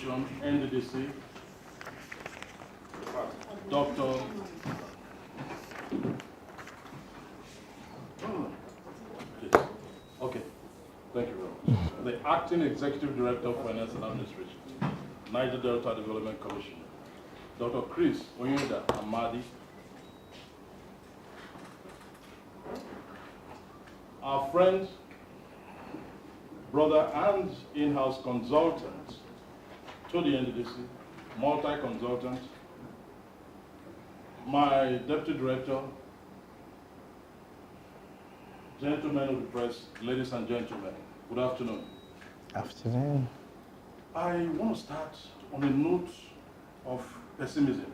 Commission, NDDC, Dr. Okay, thank you very much. The Acting Executive Director of Finance and Administration, Niger Delta Development Commission, Dr. Chris Onyeda Amadi, our friend, brother, and in-house consultant to the NDDC, multi-consultant, my deputy director, gentlemen of the press, ladies and gentlemen, good afternoon. Afternoon. I want to start on a note of pessimism.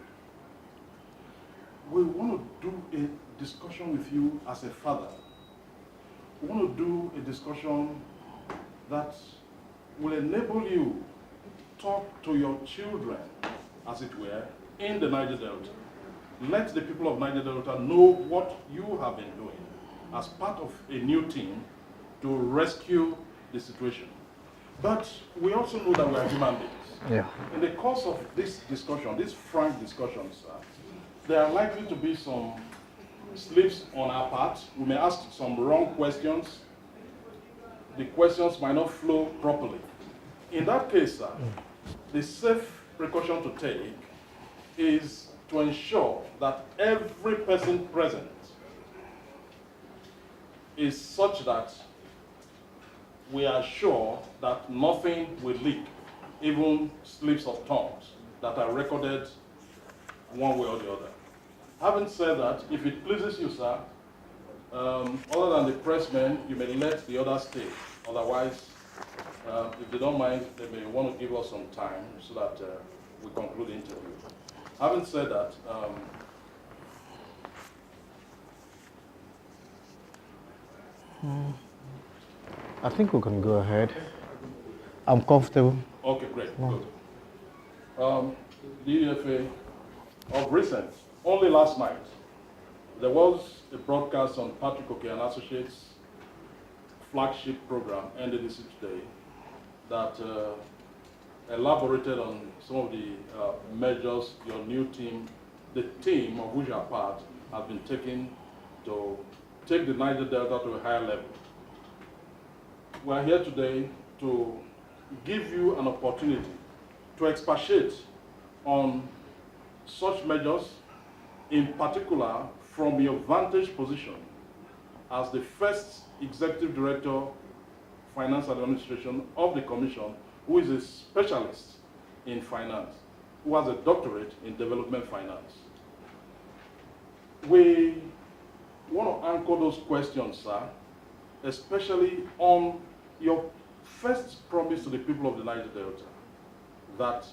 We want to do a discussion with you as a father. We want to do a discussion that will enable you to talk to your children, as it were, in the Niger Delta. Let the people of Niger Delta know what you have been doing as part of a new team to rescue the situation. But we also know that we are human beings. Yeah. In the course of this discussion, these frank discussions, there are likely to be some slips on our part. We may ask some wrong questions. The questions might not flow properly. In that case, the safe precaution to take is to ensure that every person present is such that we are sure that nothing will leak, even slips of tongues that are recorded one way or the other. Having said that, if it pleases you, sir, other than the pressmen, you may let the others stay. Otherwise, if they don't mind, they may want to give us some time so that we conclude the interview. Having said that, I think we can go ahead. I'm comfortable. okay, great, good. The EDFA, of recent, only last night, there was a broadcast on Patrick Oke and Associates flagship program, NDDC Today, that elaborated on some of the measures your new team, the team of which you are part, have been taking to take the Niger Delta to a higher level. We are here today to give you an opportunity to expatiate on such measures, in particular from your vantage position as the first Executive Director, Finance and Administration of the Commission, who is a specialist in finance, who has a doctorate in development finance. We want to anchor those questions, sir, especially on your first promise to the people of the Niger Delta, that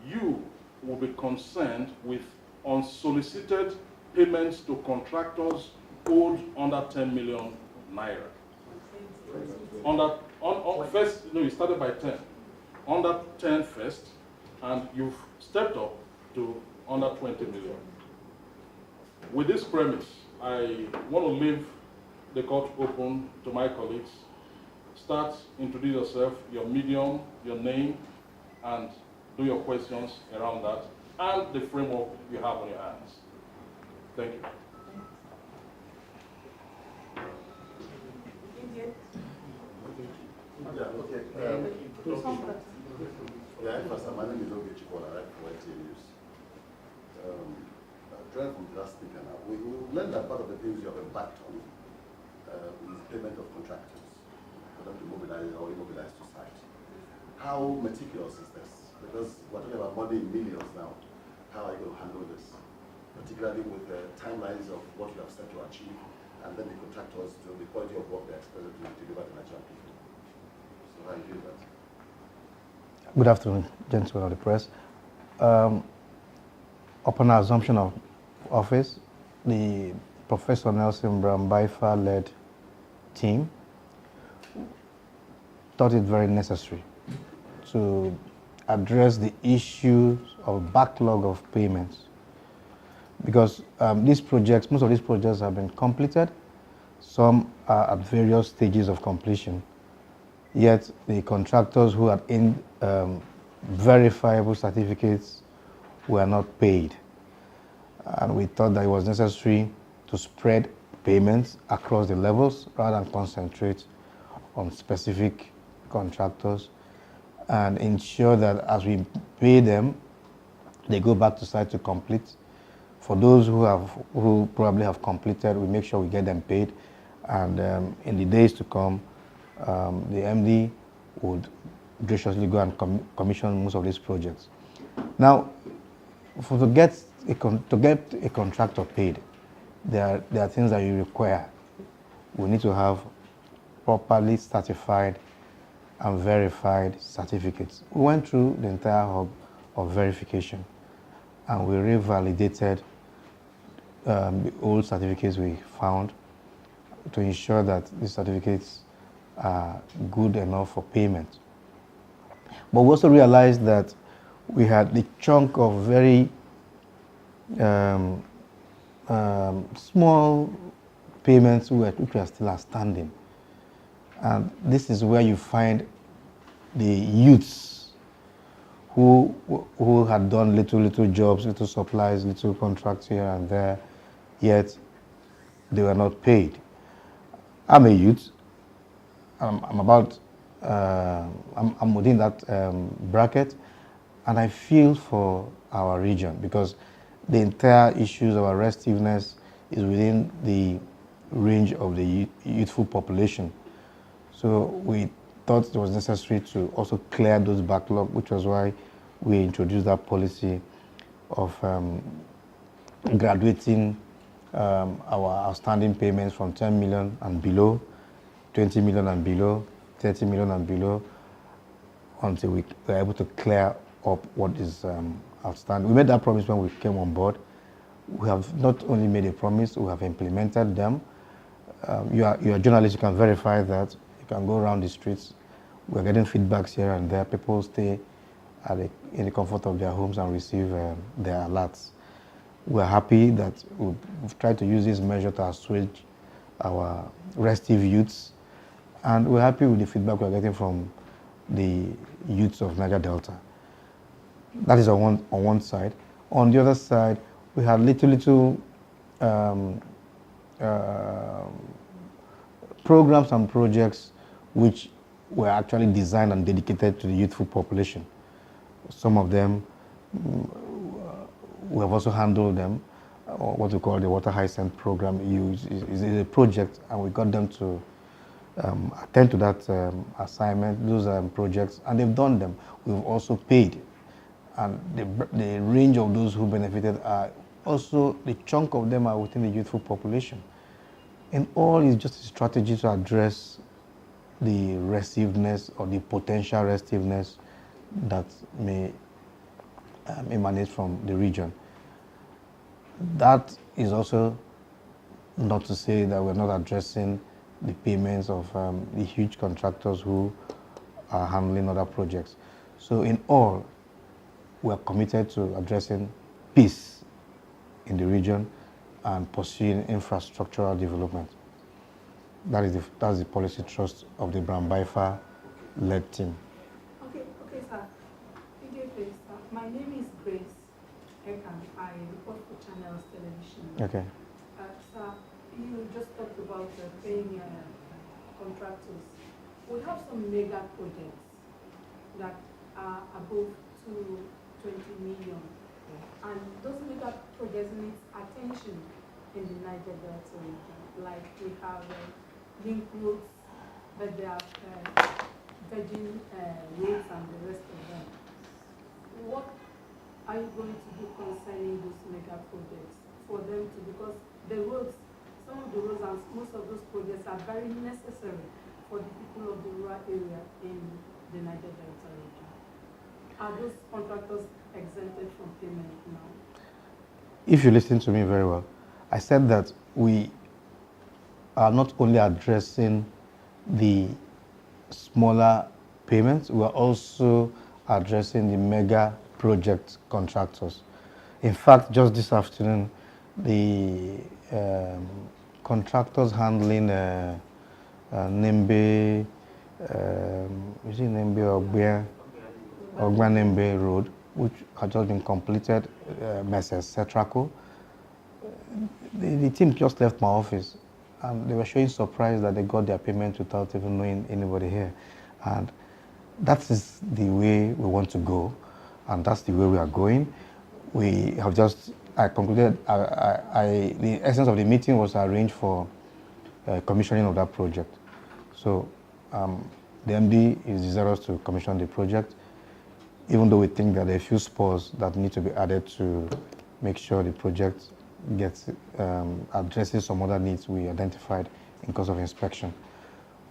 you will be concerned with unsolicited payments to contractors owed under 10 million naira. First, no, you started by 10. Under 10 first, and you've stepped up to under 20 million. With this premise, I want to leave the court open to my colleagues. Start, introduce yourself, your medium, your name, and do your questions around that, and the framework you have on your hands. Thank you. Yeah, okay. First, my name is Oge Chikola, right, for YTA News. Drawing from the last speaker now, we learned that part of the things you have embarked on is payment of contractors for them to mobilize or immobilize to site. How meticulous is this? Because we're talking about money in millions now. How are you going to handle this? Particularly with the timelines of what you have set to achieve, and then the contractors to the quality of work they're expected to deliver to Nigerian people. So how do you do that? Good afternoon, gentlemen of the press. Upon our assumption of office, the Professor Nelson Brown Baifa-led team thought it very necessary to address the issues of backlog of payments, because most of these projects have been completed. Some are at various stages of completion. Yet the contractors who had verifiable certificates were not paid. And we thought that it was necessary to spread payments across the levels rather than concentrate on specific contractors, and ensure that as we pay them, they go back to site to complete. For those who probably have completed, we make sure we get them paid, and in the days to come, the MD would graciously go and commission most of these projects. Now, to get a contractor paid, there are things that you require. We need to have properly certified and verified certificates. We went through the entire hub of verification, and we revalidated the old certificates we found to ensure that these certificates are good enough for payment. But we also realized that we had the chunk of very small payments which were still outstanding. And this is where you find the youths who had done little jobs, little supplies, little contracts here and there, yet they were not paid. I'm a youth. I'm within that bracket, and I feel for our region because the entire issues of restiveness is within the range of the youthful population. So we thought it was necessary to also clear those backlogs, which was why we introduced that policy of graduating our outstanding payments from 10 million and below, 20 million and below, 30 million and below, until we were able to clear up what is outstanding. We made that promise when we came on board. We have not only made a promise, we have implemented them. You are a journalist, you can verify that. You can go around the streets. We're getting feedbacks here and there. People stay in the comfort of their homes and receive their alerts. We're happy that we've tried to use this measure to assuage our restive youths, and we're happy with the feedback we're getting from the youths of Niger Delta. That is on one side. On the other side, we had little programs and projects which were actually designed and dedicated to the youthful population. Some of them, we have also handled them, or what we call the Water Hyacinth program is a project, and we got them to attend to that assignment, those projects, and they've done them. We've also paid, and the range of those who benefited are also, the chunk of them are within the youthful population. And all is just a strategy to address the restiveness or the potential restiveness that may emanate from the region. That is also not to say that we're not addressing the payments of the huge contractors who are handling other projects. So in all, we're committed to addressing peace in the region and pursuing infrastructural development. That's the policy thrust of the Brambaifa-led team. Okay, sir. EDFA, sir. My name is Grace Ekan. I report for Channels Television. Okay. Sir, you just talked about paying contractors. We have some mega projects that are above 20 million. And those mega projects need attention in the Niger Delta region. Like we have link roads, but they are virgin roads and the rest of them. What are you going to do concerning those mega projects for them to, because the roads, some of the roads and most of those projects are very necessary for the people of the rural area in the Niger Delta region. Are those contractors exempted from payment now? If you listen to me very well, I said that we are not only addressing the smaller payments, we are also addressing the mega project contractors. In fact, just this afternoon, the contractors handling Nembe, is it Nembe or Bia? Ogbanembe Road, which had just been completed, Messrs. Cetraco. The team just left my office and they were showing surprise that they got their payment without even knowing anybody here. And that is the way we want to go, and that's the way we are going. We have just, I concluded, the essence of the meeting was arranged for commissioning of that project. So the MD is desirous to commission the project, even though we think that there are a few spurs that need to be added to make sure the project gets addresses some other needs we identified in course of inspection.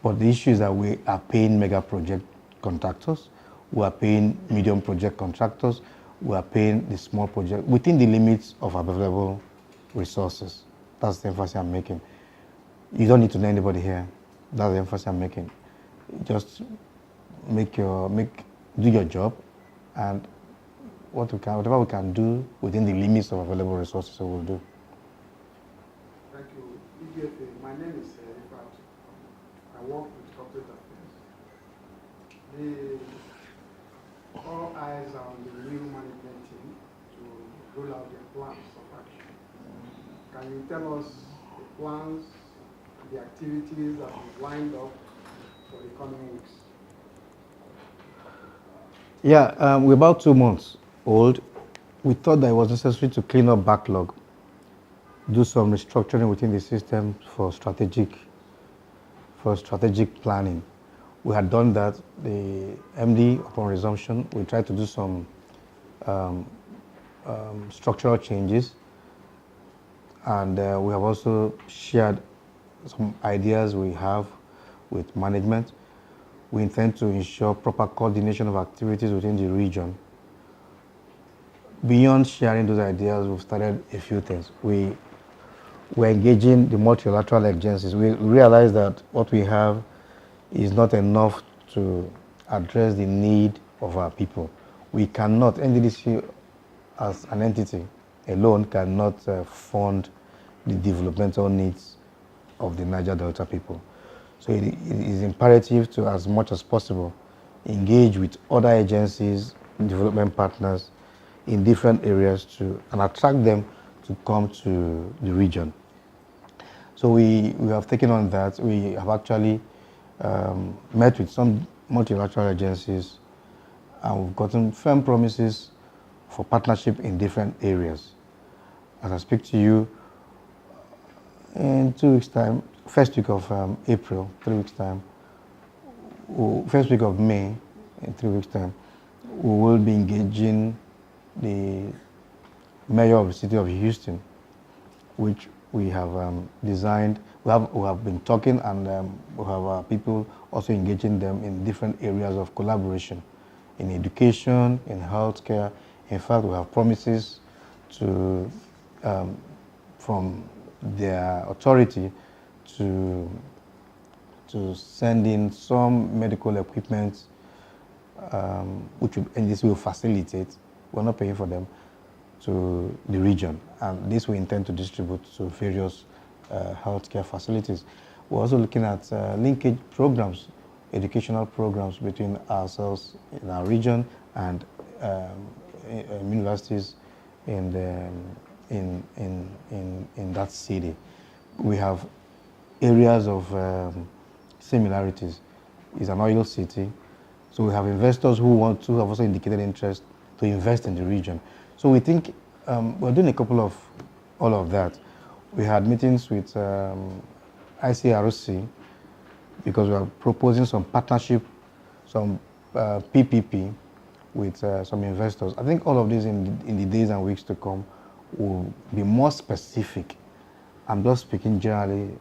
But the issue is that we are paying mega project contractors, we are paying medium project contractors, we are paying the small project within the limits of available resources. That's the emphasis I'm making. You don't need to know anybody here. That's the emphasis I'm making. Just do your job, and whatever we can do within the limits of available resources, we will do. Thank you. EDFA, my name is Ifat. I work with corporate affairs. All eyes are on the new management team to roll out their plans of action. Can you tell us the plans, the activities that you've lined up for the coming weeks? Yeah, we're about 2 months old. We thought that it was necessary to clean up backlog, do some restructuring within the system for strategic planning. We had done that. The MD, upon resumption, we tried to do some structural changes, and we have also shared some ideas we have with management. We intend to ensure proper coordination of activities within the region. Beyond sharing those ideas, we've started a few things. We're engaging the multilateral agencies. We realize that what we have is not enough to address the need of our people. We cannot, NDDC as an entity alone cannot fund the developmental needs of the Niger Delta people. So it is imperative to, as much as possible, engage with other agencies, development partners in different areas and attract them to come to the region. So we have taken on that. We have actually met with some multilateral agencies, and we've gotten firm promises for partnership in different areas. As I speak to you, in 2 weeks' time, first week of April, 3 weeks' time, first week of May, in 3 weeks' time, we will be engaging the mayor of the city of Houston, which we have designed. We have been talking, and we have our people also engaging them in different areas of collaboration, in education, in healthcare. In fact, we have promises from their authority to send in some medical equipment, which NDDC will facilitate. We're not paying for them, to the region, and this we intend to distribute to various healthcare facilities. We're also looking at linkage programs, educational programs between ourselves in our region and universities in that city. We have areas of similarities. It's an oil city, so we have investors who have also indicated interest to invest in the region. So we think we're doing a couple of all of that. We had meetings with ICRC because we are proposing some partnership, some PPP with some investors. I think all of these in the days and weeks to come will be more specific. I'm just speaking generally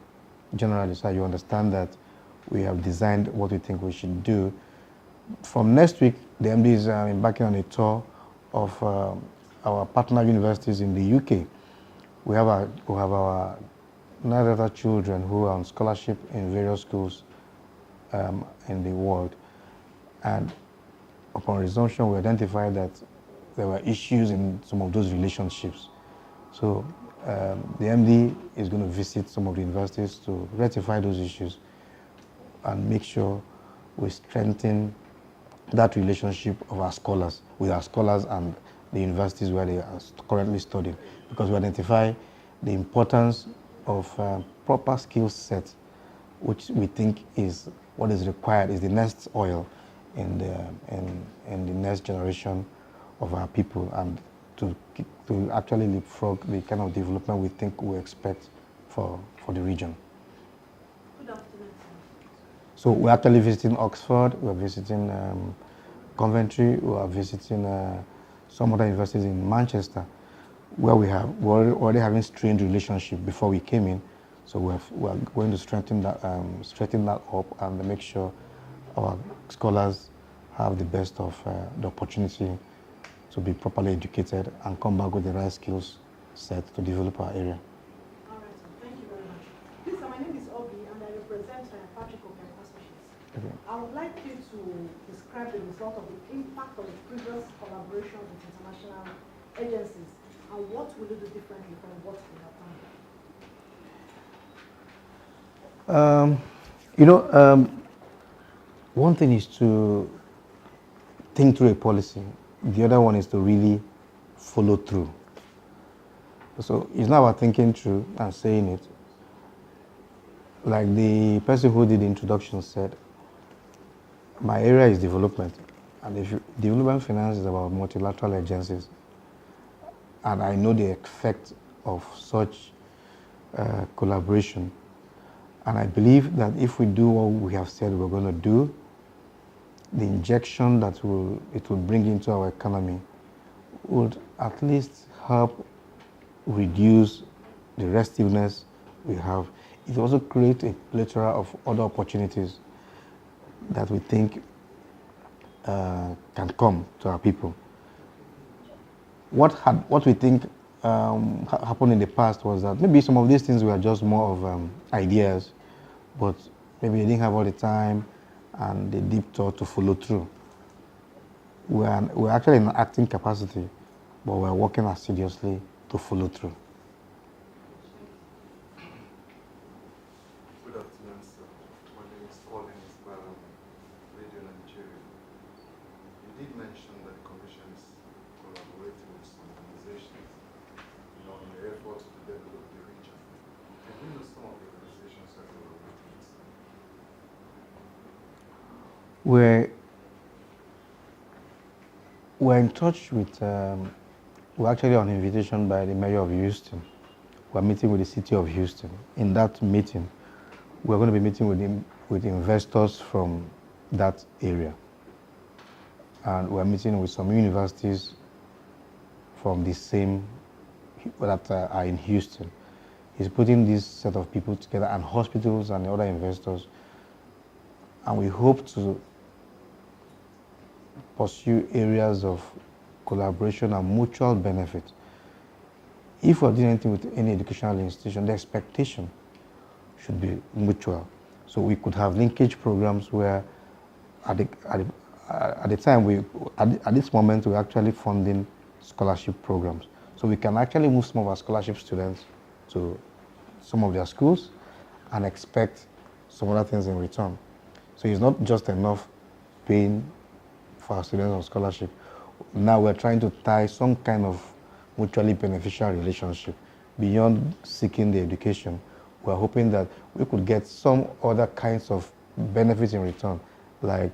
so you understand that we have designed what we think we should do. From next week, the MD is embarking on a tour of our partner universities in the UK. We have our Niger children who are on scholarship in various schools in the world. And upon resumption, we identified that there were issues in some of those relationships. So the MD is going to visit some of the universities to rectify those issues and make sure we strengthen that relationship of our scholars, with our scholars and the universities where they are currently studying, because we identify the importance of proper skill set, which we think is what is required, is the next oil in the next generation of our people, and to actually leapfrog the kind of development we think we expect for the region. Good afternoon. So we're actually visiting Oxford, we're visiting Coventry, we are visiting some other universities in Manchester, where we're already having strained relationship before we came in. So we're going to strengthen that up and make sure our scholars have the best of the opportunity to be properly educated and come back with the right skills set to develop our area. All right, sir. Thank you very much. Please, sir, my name is Obi, and I represent Patrick Associates. Okay. I would like you to describe the result of the impact of the previous collaboration with international agencies, and what will you do differently from what we have done? One thing is to think through a policy. The other one is to really follow through. So it's not about thinking through and saying it. Like the person who did the introduction said, my area is development. And if development finance is about multilateral agencies, and I know the effect of such collaboration. And I believe that if we do what we have said we're going to do, the injection that it will bring into our economy would at least help reduce the restiveness we have. It also creates a plethora of other opportunities that we think can come to our people. What we think happened in the past was that maybe some of these things were just more of ideas, but maybe they didn't have all the time and the deep thought to follow through. We're actually in an acting capacity, but we're working assiduously to follow through. Good afternoon, sir. My name is Colin Isbaram, Radio Nigeria. You did mention that the Commission is collaborating with some organizations, in the effort to develop the region. Can you know some of the organizations that are collaborating with? We're in touch with, we're actually on invitation by the Mayor of Houston. We're meeting with the City of Houston. In that meeting, we're going to be meeting with investors from that area. And we're meeting with some universities from the same, that are in Houston. He's putting this set of people together, and hospitals and other investors. And we hope to pursue areas of collaboration and mutual benefit. If we're doing anything with any educational institution, the expectation should be mutual. So we could have linkage programs where at this moment, we're actually funding scholarship programs. So we can actually move some of our scholarship students to some of their schools and expect some other things in return. So it's not just enough paying for our students on scholarship. Now we're trying to tie some kind of mutually beneficial relationship beyond seeking the education. We're hoping that we could get some other kinds of benefits in return, like